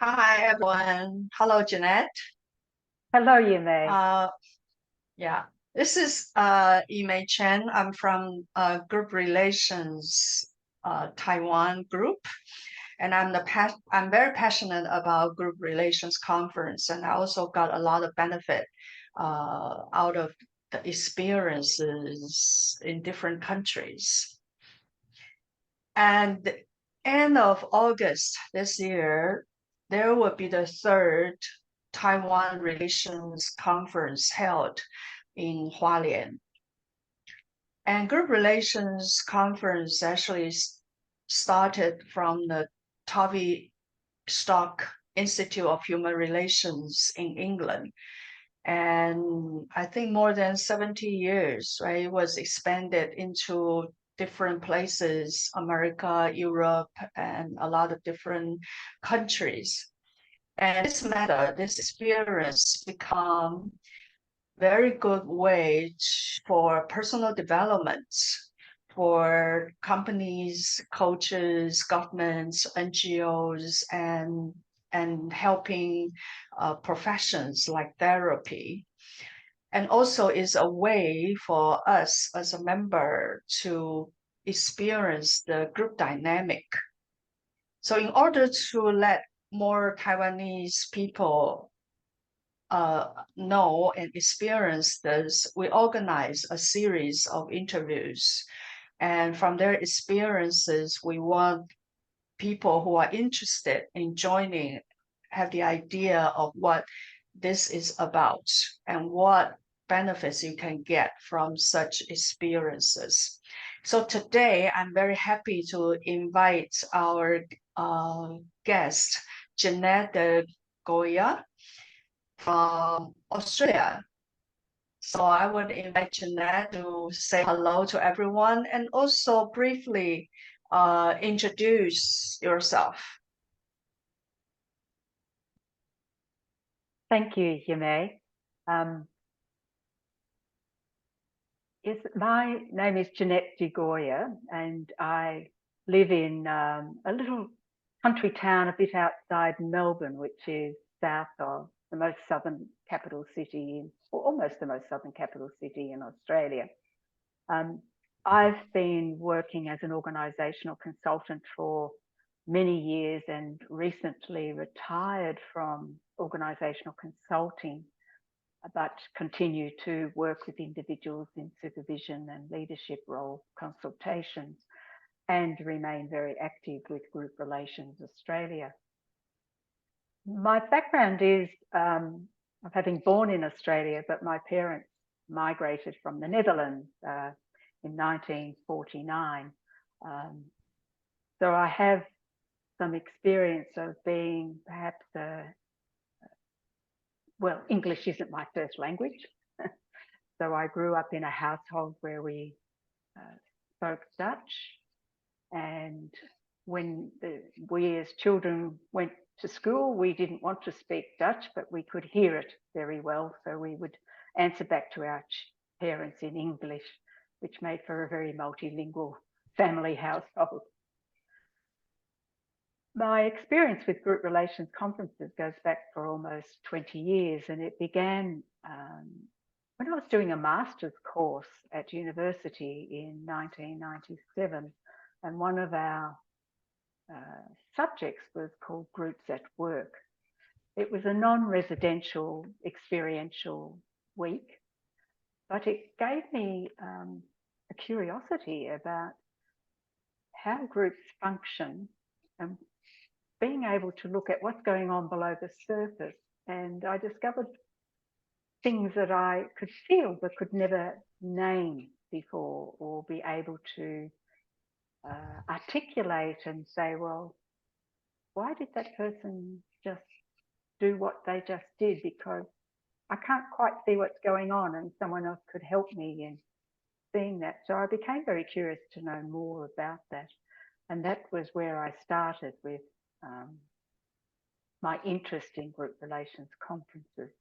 Hi, everyone. Hello, Jinette. Hello, Yimei. Yeah, this is Yimei Chen. I'm from Group Relations Taiwan group, and I'm very passionate about group relations conference, and I also got a lot of benefit out of the experiences in different countries. And the end of August this year, there will be the third Taiwan Relations Conference held in Hualien. And Group Relations Conference actually started from the Tavistock Institute of Human Relations in England. And I think more than 70 years, right? It was expanded into different places, America, Europe, and a lot of different countries. And this experience become very good way for personal development for companies, coaches, governments, NGOs, and helping professions like therapy. And also is a way for us as a member to experience the group dynamic. So in order to let more Taiwanese people know and experience this, we organize a series of interviews. And from their experiences, we want people who are interested in joining have the idea of what this is about and what benefits you can get from such experiences. So today, I'm very happy to invite our guest, Jinette de Gooijer from Australia. So I would invite Jinette to say hello to everyone and also briefly introduce yourself. Thank you, Yimei. Yes, my name is Jinette de Gooijer, and I live in a little country town a bit outside Melbourne, which is south of the most southern capital city, or almost the most southern capital city in Australia. I've been working as an organisational consultant for many years and recently retired from organisational consulting, but continue to work with individuals in supervision and leadership role consultations and remain very active with Group Relations Australia. My background is of having born in Australia, but my parents migrated from the Netherlands in 1949. So I have some experience of being perhaps well, English isn't my first language. So I grew up in a household where we spoke Dutch. And when we as children went to school, we didn't want to speak Dutch, but we could hear it very well. So we would answer back to our parents in English, which made for a very multilingual family household. My experience with group relations conferences goes back for almost 20 years, and it began when I was doing a master's course at university in 1997, and one of our subjects was called Groups at Work. It was a non-residential experiential week, but it gave me a curiosity about how groups function and being able to look at what's going on below the surface. And I discovered things that I could feel but could never name before or be able to articulate and say, well, why did that person just do what they just did? Because I can't quite see what's going on, and someone else could help me in seeing that. So I became very curious to know more about that. And that was where I started with my interest in group relations conferences.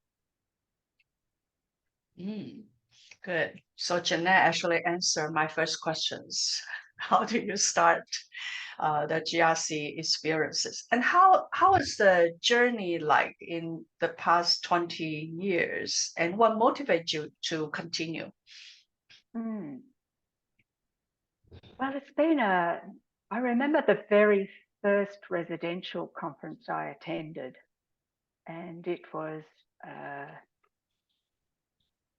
Good. So Jinette actually answered my first questions. how do you start the GRC experiences? And how is the journey like in the past 20 years? And what motivates you to continue? Well, it's been I remember the very first residential conference I attended, and it was,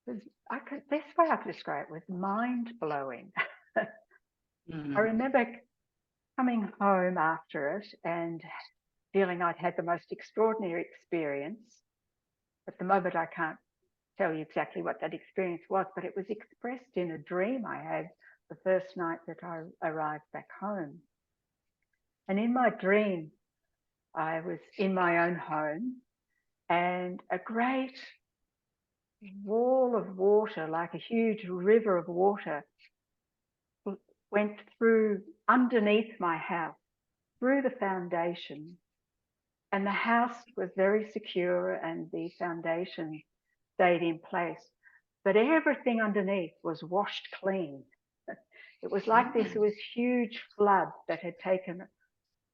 best way I could describe it was mind-blowing. I remember coming home after it and feeling I'd had the most extraordinary experience. At the moment, I can't tell you exactly what that experience was, but it was expressed in a dream I had the first night that I arrived back home. And in my dream, I was in my own home, and a great wall of water, like a huge river of water, went through underneath my house, through the foundation. And the house was very secure and the foundation stayed in place. But everything underneath was washed clean. It was like this was huge flood that had taken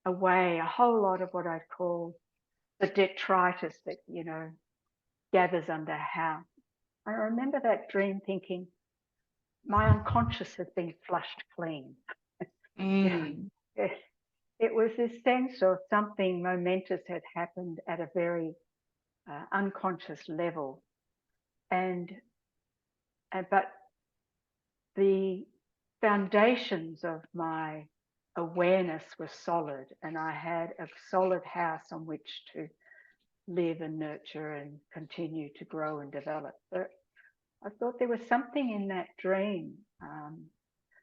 away a whole lot of what I'd call the detritus that, you know, gathers under a house. I remember that dream thinking, my unconscious has been flushed clean. It was this sense of something momentous had happened at a very unconscious level. But the foundations of my awareness were solid, and I had a solid house on which to live and nurture and continue to grow and develop. But I thought there was something in that dream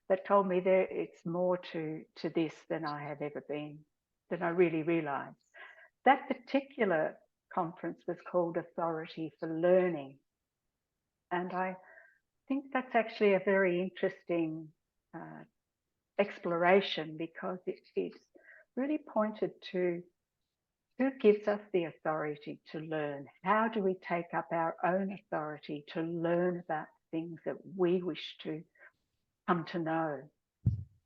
that told me it's more to this than I had ever been, than I really realized. That particular conference was called Authority for Learning. And I think that's actually a very interesting exploration, because it's really pointed to who gives us the authority to learn? How do we take up our own authority to learn about things that we wish to come to know?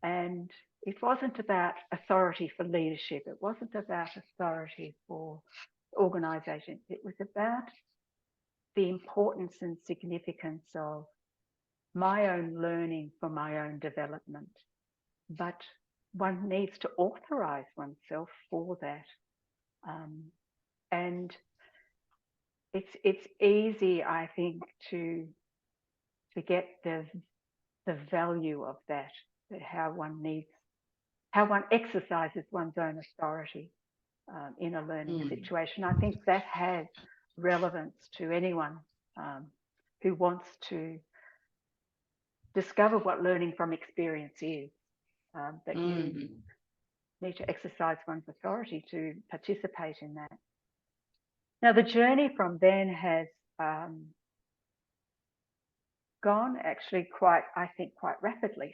And it wasn't about authority for leadership. It wasn't about authority for organization. It was about the importance and significance of my own learning for my own development. But one needs to authorize oneself for that. And it's easy, I think, to get the value of that, how one exercises one's own authority in a learning situation. I think that has relevance to anyone who wants to discover what learning from experience is, that you need to exercise one's authority to participate in that. Now, the journey from then has gone actually quite rapidly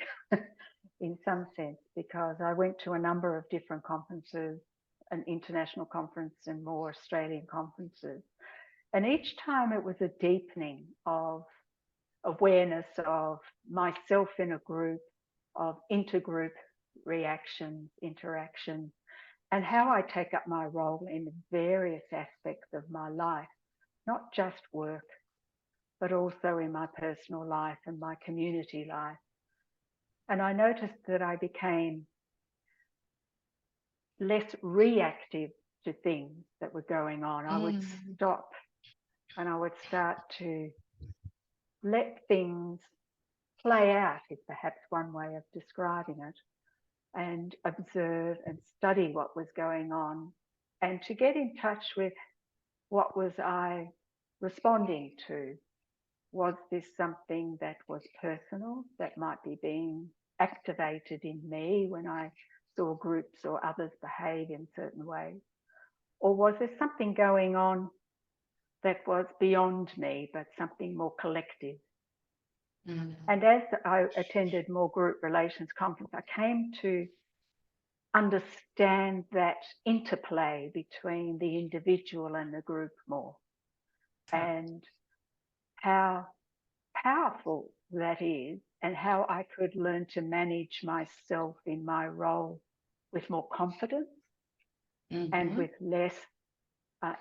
in some sense, because I went to a number of different conferences, an international conference and more Australian conferences. And each time it was a deepening of awareness of myself in a group, of intergroup reactions, interaction, and how I take up my role in various aspects of my life, not just work, but also in my personal life and my community life. And I noticed that I became less reactive to things that were going on. I would stop and I would start to let things play out, is perhaps one way of describing it, and observe and study what was going on, and to get in touch with what was I responding to. Was this something that was personal, that might be being activated in me when I saw groups or others behave in certain ways? Or was there something going on that was beyond me, but something more collective? And as I attended more group relations conference, I came to understand that interplay between the individual and the group more, and how powerful that is, and how I could learn to manage myself in my role with more confidence and with less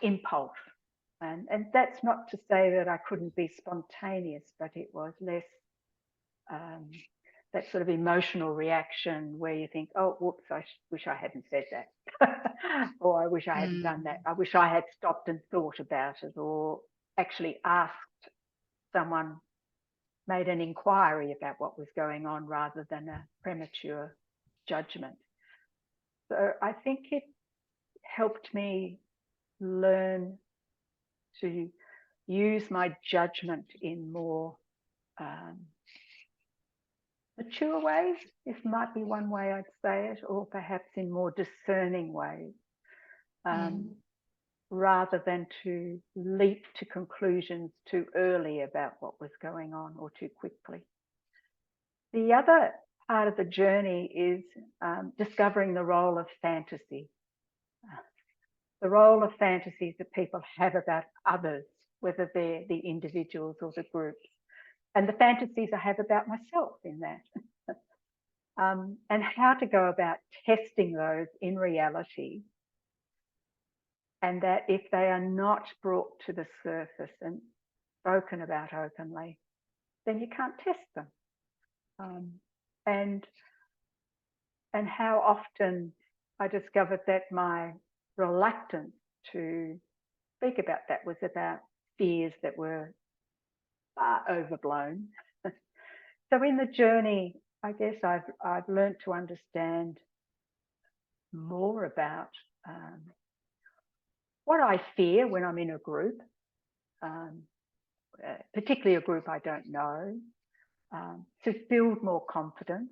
impulse. And that's not to say that I couldn't be spontaneous, but it was less that sort of emotional reaction where you think, oh, whoops, I wish I hadn't said that. Or I wish I hadn't done that. I wish I had stopped and thought about it, or actually asked someone, made an inquiry about what was going on rather than a premature judgment. So I think it helped me learn to use my judgment in more mature ways, if might be one way I'd say it, or perhaps in more discerning ways, rather than to leap to conclusions too early about what was going on or too quickly. The other part of the journey is discovering the role of fantasy. The role of fantasies that people have about others, whether they're the individuals or the groups, and the fantasies I have about myself in that, and how to go about testing those in reality, and that if they are not brought to the surface and spoken about openly, then you can't test them. And how often I discovered that my reluctance to speak about that was about fears that were far overblown. So in the journey, I guess I've learned to understand more about what I fear when I'm in a group, particularly a group I don't know, to build more confidence.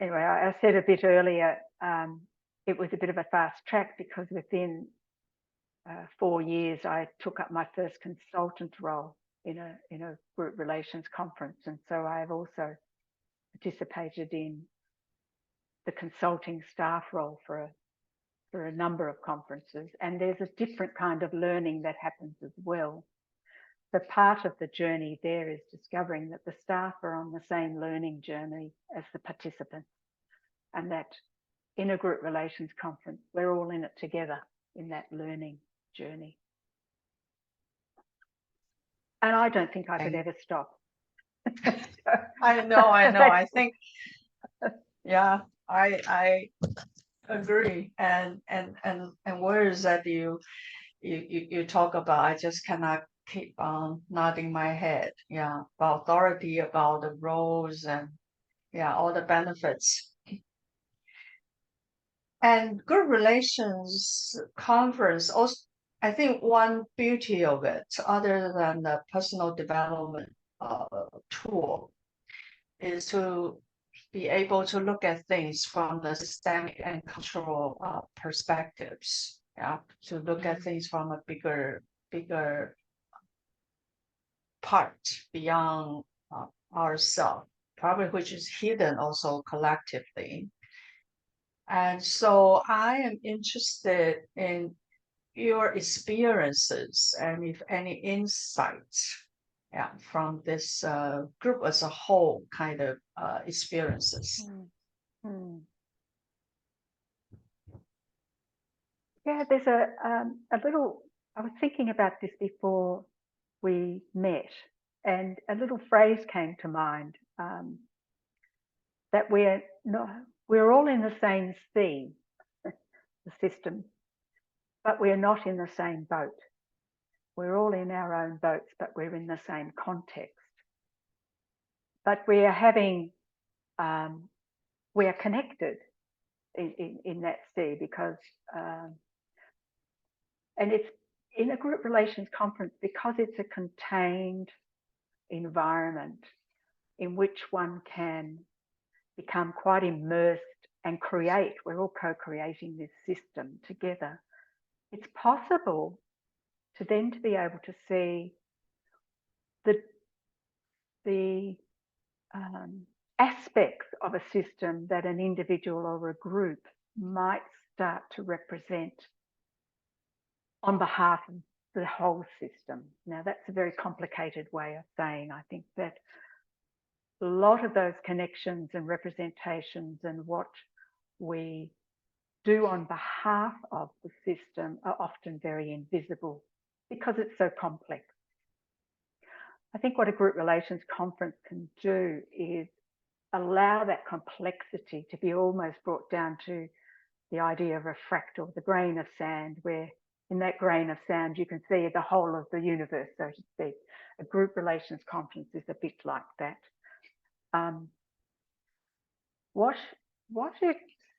Anyway, I said a bit earlier, it was a bit of a fast track because within 4 years, I took up my first consultant role in a group relations conference. And so I've also participated in the consulting staff role for a number of conferences. And there's a different kind of learning that happens as well. The part of the journey there is discovering that the staff are on the same learning journey as the participants, and that in a group relations conference, we're all in it together in that learning journey. And I don't think I could ever stop. I know. I think, yeah, I agree. And words that you talk about, I just cannot keep on nodding my head. Yeah, about authority, about the roles, and yeah, all the benefits. And good relations conference also, I think one beauty of it, other than the personal development tool, is to be able to look at things from the systemic and cultural perspectives. Yeah, to look at things from a bigger part beyond ourselves, probably which is hidden also collectively. And so I am interested in your experiences and if any insights, yeah, from this group as a whole kind of experiences. Yeah, there's a little, I was thinking about this before we met, and a little phrase came to mind, that we're all in the same sea, the system, but we're not in the same boat. We're all in our own boats, but we're in the same context. But we are having, we are connected in that sea because, and it's in a group relations conference because it's a contained environment in which one can become quite immersed and create. We're all co-creating this system together. It's possible to then to be able to see the aspects of a system that an individual or a group might start to represent on behalf of the whole system. Now, that's a very complicated way of saying, I think, that a lot of those connections and representations and what we do on behalf of the system are often very invisible because it's so complex. I think what a group relations conference can do is allow that complexity to be almost brought down to the idea of a fractal, the grain of sand, where in that grain of sand you can see the whole of the universe, so to speak. A group relations conference is a bit like that. What it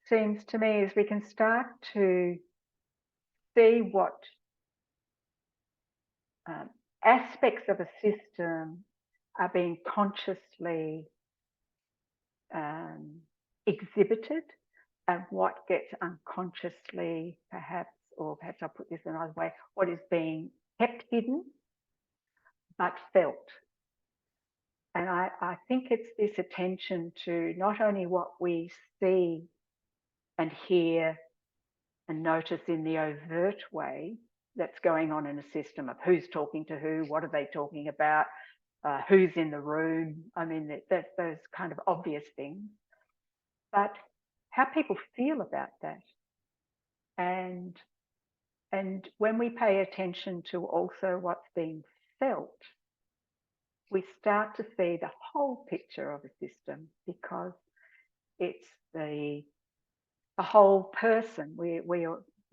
seems to me is we can start to see what aspects of a system are being consciously exhibited, and what gets unconsciously, perhaps I'll put this another way, what is being kept hidden but felt. And I think it's this attention to not only what we see and hear and notice in the overt way that's going on in a system of who's talking to who, what are they talking about, who's in the room. I mean, that's those kind of obvious things, but how people feel about that. And when we pay attention to also what's being felt, we start to see the whole picture of a system, because it's the whole person. We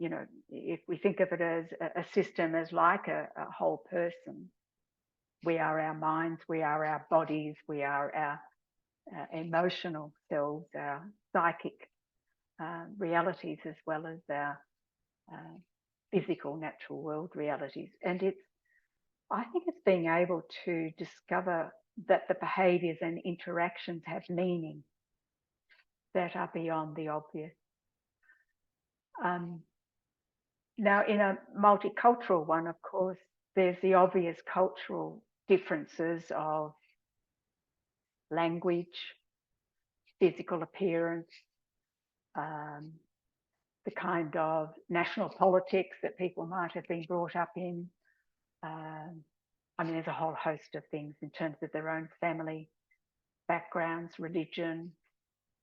you know, if we think of it as a system as like a whole person, we are our minds, we are our bodies, we are our emotional selves, our psychic realities, as well as our physical natural world realities. And I think it's being able to discover that the behaviours and interactions have meaning that are beyond the obvious. Now, in a multicultural one, of course, there's the obvious cultural differences of language, physical appearance, the kind of national politics that people might have been brought up in. I mean, there's a whole host of things in terms of their own family backgrounds, religion,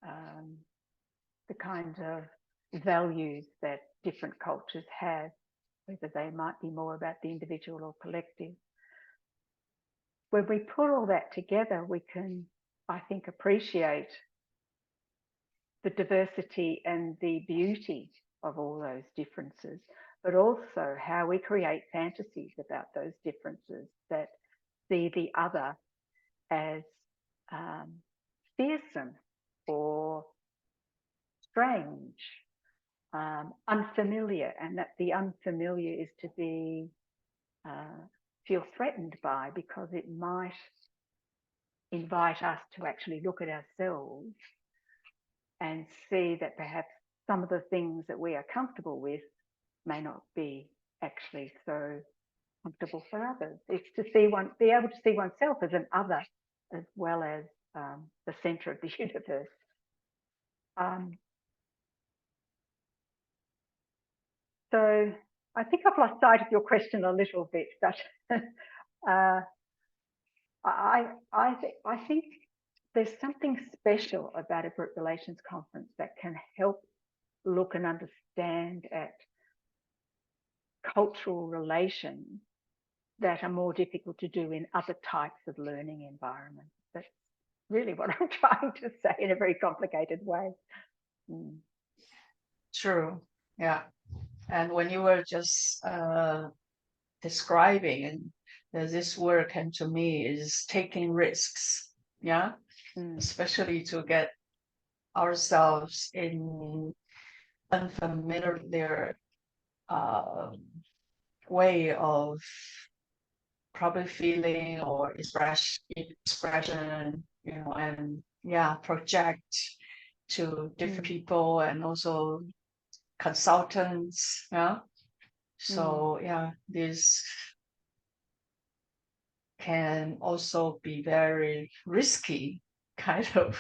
the kind of values that different cultures have, whether they might be more about the individual or collective. When we put all that together, we can, I think, appreciate the diversity and the beauty of all those differences, but also how we create fantasies about those differences that see the other as fearsome or strange, unfamiliar, and that the unfamiliar is to be feel threatened by, because it might invite us to actually look at ourselves and see that perhaps some of the things that we are comfortable with may not be actually so comfortable for others. It's to be able to see oneself as an other, as well as the center of the universe. So I think I've lost sight of your question a little bit, but I think there's something special about a group relations conference that can help look and understand at cultural relations that are more difficult to do in other types of learning environments. That's really what I'm trying to say in a very complicated way. True. Yeah. And when you were just describing, and this word came to me, is taking risks. Yeah. Especially to get ourselves in unfamiliar way of probably feeling or expression, you know, and project to different people, and also consultants. Yeah. So this can also be very risky kind of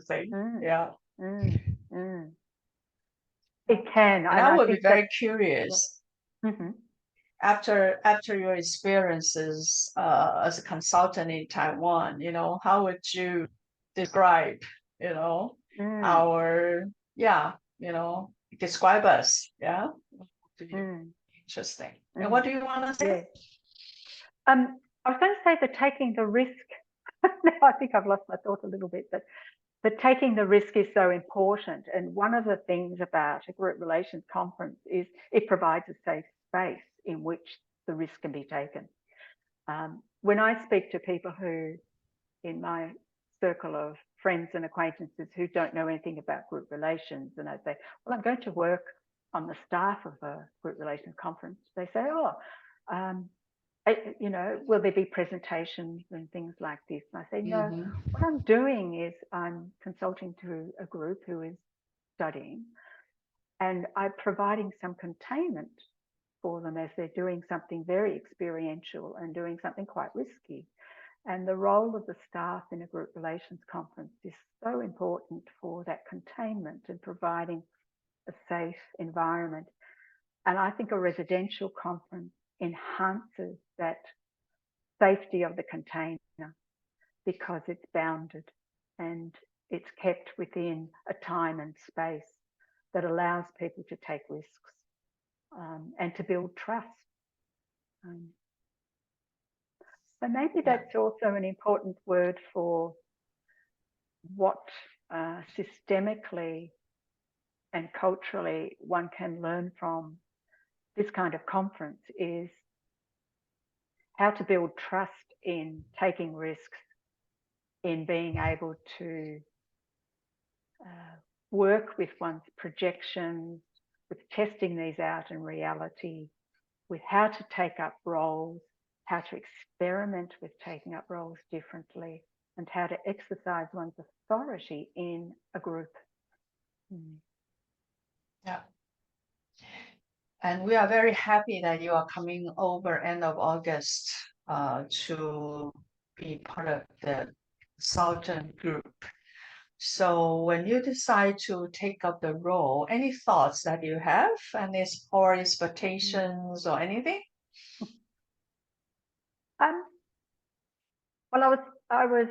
thing. It can. And I would be very curious. After your experiences as a consultant in Taiwan, you know, how would you describe, our, describe us. Yeah. Interesting. And what do you want to say? I was going to say that taking the risk, now I think I've lost my thought a little bit, but taking the risk is so important. And one of the things about a group relations conference is it provides a safe space in which the risk can be taken. When I speak to people who, in my circle of friends and acquaintances who don't know anything about group relations, and I say, well, I'm going to work on the staff of a group relations conference, they say, will there be presentations and things like this? And I say, no, what I'm doing is I'm consulting to a group who is studying, and I'm providing some containment for them as they're doing something very experiential and doing something quite risky. And the role of the staff in a group relations conference is so important for that containment and providing a safe environment. And I think a residential conference enhances that safety of the container because it's bounded and it's kept within a time and space that allows people to take risks and to build trust. So maybe that's also an important word for what systemically and culturally one can learn from this kind of conference is how to build trust in taking risks, in being able to work with one's projections, with testing these out in reality, with how to take up roles, how to experiment with taking up roles differently, and how to exercise one's authority in a group. Yeah. And we are very happy that you are coming over end of August to be part of the consultant group. So when you decide to take up the role, any thoughts that you have, or expectations or anything? Well, I was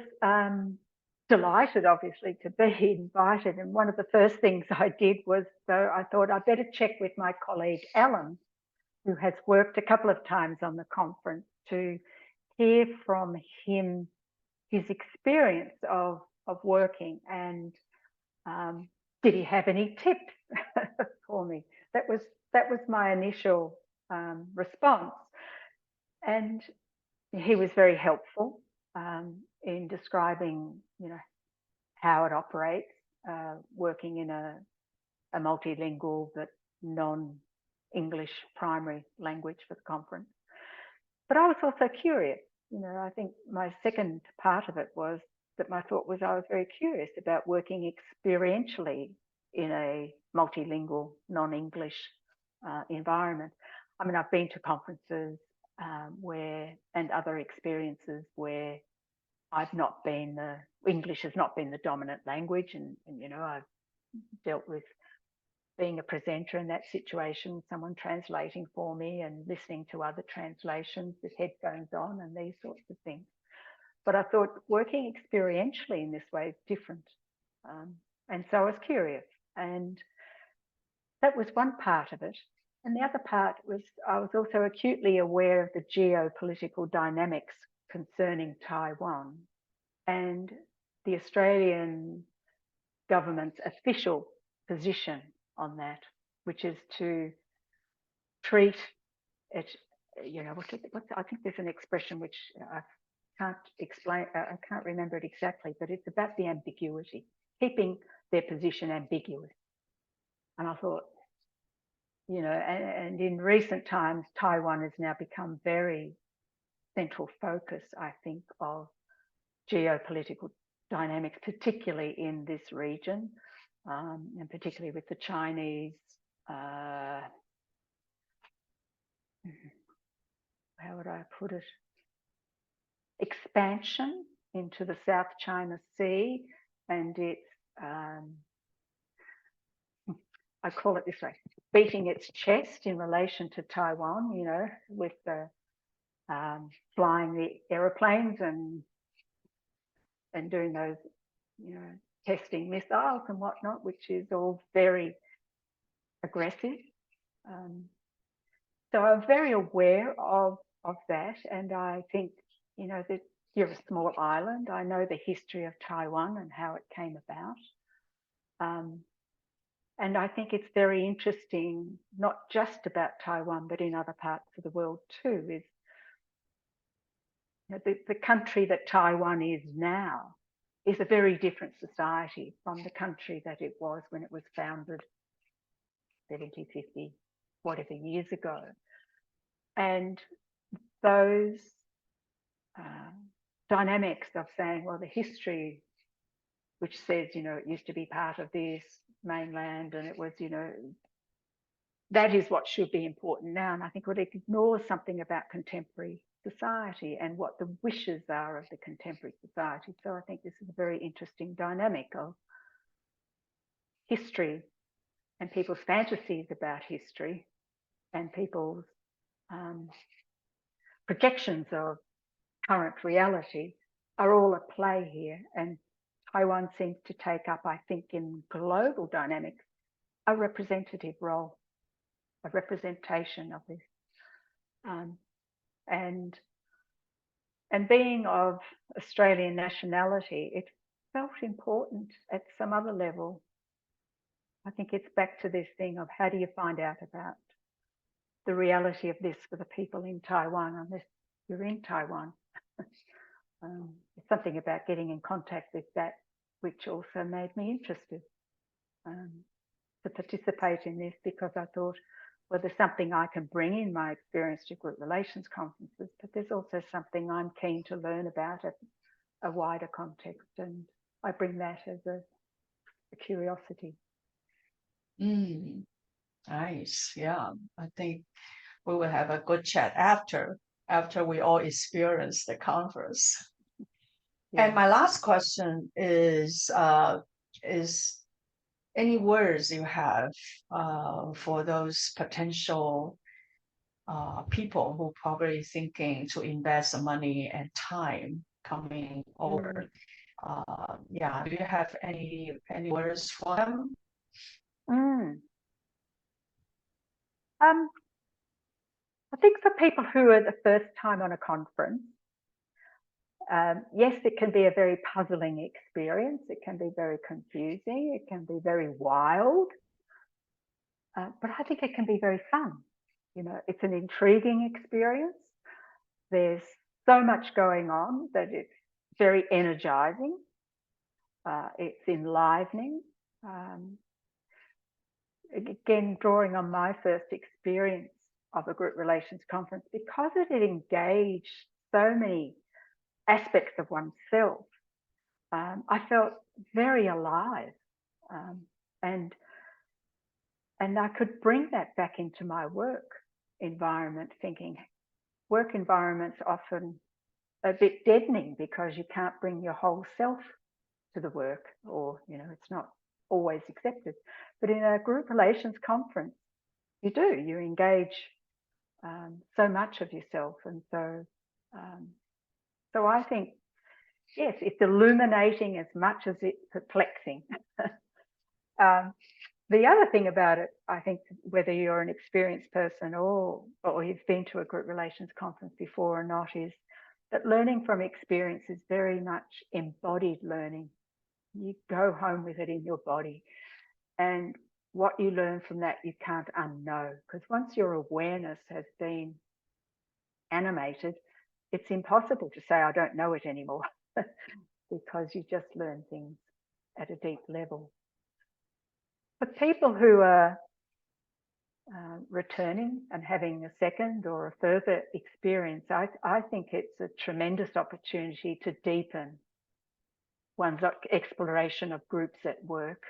delighted, obviously, to be invited. And one of the first things I did was, I thought I'd better check with my colleague, Alan, who has worked a couple of times on the conference, to hear from him his experience of working, and did he have any tips for me? That was my initial response, and he was very helpful in describing, how it operates, working in a multilingual but non-English primary language for the conference. But I was also curious. I think my second part of it was that my thought was I was very curious about working experientially in a multilingual, non-English environment. I mean, I've been to conferences and other experiences where English has not been the dominant language, and I've dealt with being a presenter in that situation, someone translating for me and listening to other translations with headphones on and these sorts of things. But I thought working experientially in this way is different. And so I was curious, and that was one part of it. And the other part was I was also acutely aware of the geopolitical dynamics concerning Taiwan and the Australian government's official position on that, which is to treat it, I think there's an expression which I can't explain, I can't remember it exactly, but it's about the ambiguity, keeping their position ambiguous. And I thought, and in recent times, Taiwan has now become very central focus, I think, of geopolitical dynamics, particularly in this region, and particularly with the Chinese, how would I put it, expansion into the South China Sea, and its, I call it this way, beating its chest in relation to Taiwan, with the flying the aeroplanes and doing those testing missiles and whatnot, which is all very aggressive. So I'm very aware of that, and I think, that you're a small island. I know the history of Taiwan and how it came about. And I think it's very interesting, not just about Taiwan, but in other parts of the world too, is the country that Taiwan is now is a very different society from the country that it was when it was founded 70, 50, whatever years ago. And those dynamics of saying, well, the history, which says, it used to be part of this mainland and it was, that is what should be important now. And I think it ignores something about contemporary society and what the wishes are of the contemporary society. So I think this is a very interesting dynamic of history and people's fantasies about history and people's projections of current reality are all at play here. And Taiwan seems to take up, I think, in global dynamics, a representative role, a representation of this. And being of Australian nationality, it felt important at some other level. I think it's back to this thing of how do you find out about the reality of this for the people in Taiwan, unless you're in Taiwan. It's something about getting in contact with that, which also made me interested to participate in this, because I thought, well, there's something I can bring in my experience to group relations conferences, but there's also something I'm keen to learn about at a wider context, and I bring that as a curiosity. Nice. Yeah, I think we will have a good chat after we all experience the conference. Yeah. And my last question is any words you have for those potential people who probably thinking to invest money and time coming over? Yeah, do you have any words for them? I think for people who are the first time on a conference, yes, it can be a very puzzling experience. It can be very confusing. It can be very wild. But I think it can be very fun. It's an intriguing experience. There's so much going on that it's very energizing. It's enlivening. Again, drawing on my first experience of a group relations conference, because it engaged so many aspects of oneself, I felt very alive, and I could bring that back into my work environment, thinking work environments often a bit deadening because you can't bring your whole self to the work, or it's not always accepted. But in a group relations conference, you engage so much of yourself, and so I think, yes, it's illuminating as much as it's perplexing. The other thing about it, I think, whether you're an experienced person or you've been to a group relations conference before or not, is that learning from experience is very much embodied learning. You go home with it in your body, and what you learn from that you can't unknow, because once your awareness has been animated, it's impossible to say I don't know it anymore because you just learn things at a deep level. For people who are returning and having a second or a further experience, I think it's a tremendous opportunity to deepen one's exploration of groups at work,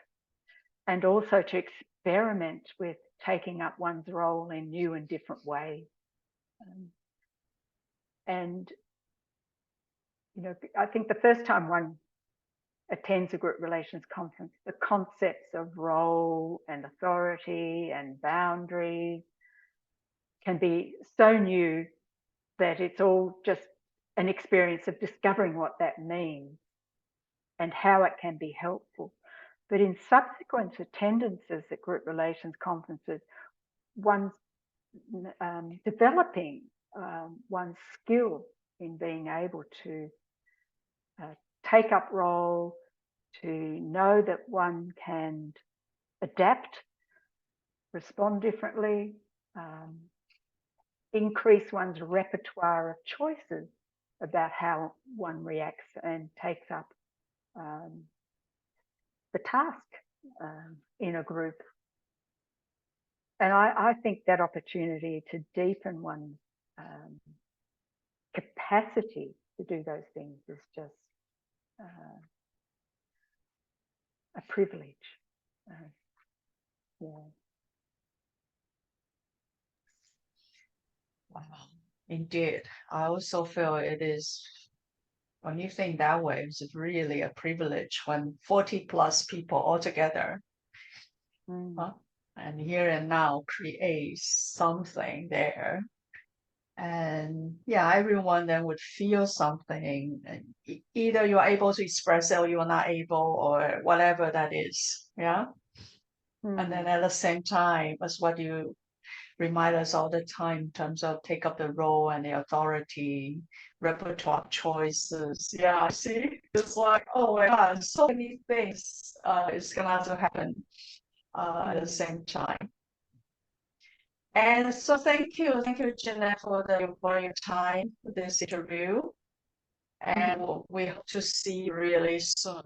and also to experiment with taking up one's role in new and different ways. And I think the first time one attends a group relations conference, the concepts of role and authority and boundaries can be so new that it's all just an experience of discovering what that means. and how it can be helpful. But in subsequent attendances at group relations conferences, one's developing one's skill in being able to take up role, to know that one can adapt, respond differently, increase one's repertoire of choices about how one reacts and takes up the task in a group. And I think that opportunity to deepen one's capacity to do those things is just a privilege. Yeah. Wow, indeed. I also feel it is, when you think that way, it's really a privilege when 40 plus people all together and here and now create something there. And yeah, everyone then would feel something, and either you are able to express it or you are not able, or whatever that is. Yeah. And then at the same time, as what you remind us all the time in terms of take up the role and the authority, repertoire choices. Yeah, I see. It's like, oh my God, so many things is gonna have to happen at the same time. And so thank you, Jinette, for your time for this interview. And we hope to see you really soon.